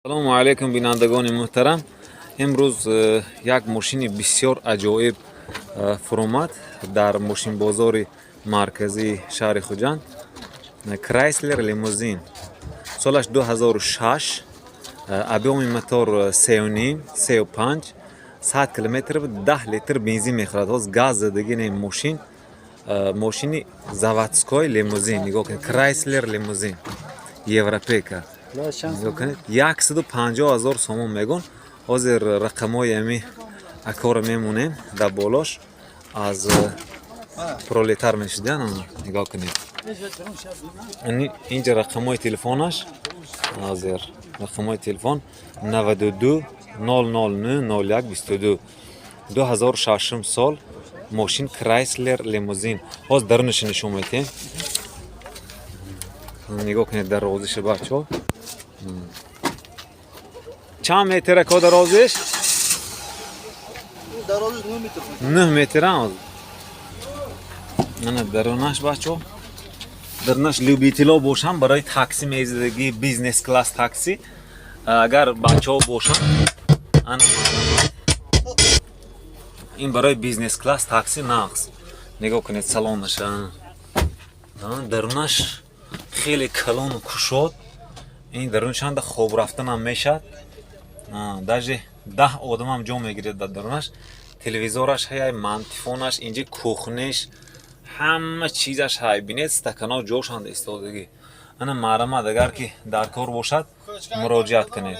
салому алайкум бинандагони муҳтарам. имрӯз як мошини бисёр аҷоиб фуромад дар мошинбозори марказии шаҳри Хуҷанд. Chrysler Limousine солаш 2006, объеми мотор 3.5 100 километр 10 литр бензин мехӯрад. Ҳоз газ задагӣ не мошини заводской лимузин. Нигоҳ кунед, Chrysler Limousine европейка. 150,000 сомон мегон. ҳозир рақамҳои ами акора мемонем дар болош аз пролетар мешудан. Нигоҳ кунед, инҷа рақамҳои телефонаш. ҳозир рақамҳои телефон 92 009 01 22. 2006 сол мошин Chrysler Limousine. ҳоз дарунашо нишон медиҳем. нигоҳ кунед дарозиша бачаҳо. чанд метра ко дарозиш? Дарозиш 9 метр. 9 метр ҳаст. Мана дарунаш бачаҳо. Дарунаш любитело бошанд барои такси мезидагӣ, бизнес класс такси. Агар бачаҳо бошанд, ана ин барои бизнес класс такси нақс. Нигоҳ кунед салонаша. Дарунаш хеле калону кушод. ин дарунашанда хоб рафтанам мешад. даже 10 одамам ҷо мегирад дар дарунаш. Телевизораш ҳай, мантифонаш, инҷи кухнеш, ҳама чизаш ҳай. Бинед стаканҳо ҷошанд истодагӣ. Ана маърамад агар ки дар кор бошад муроҷиат кунед.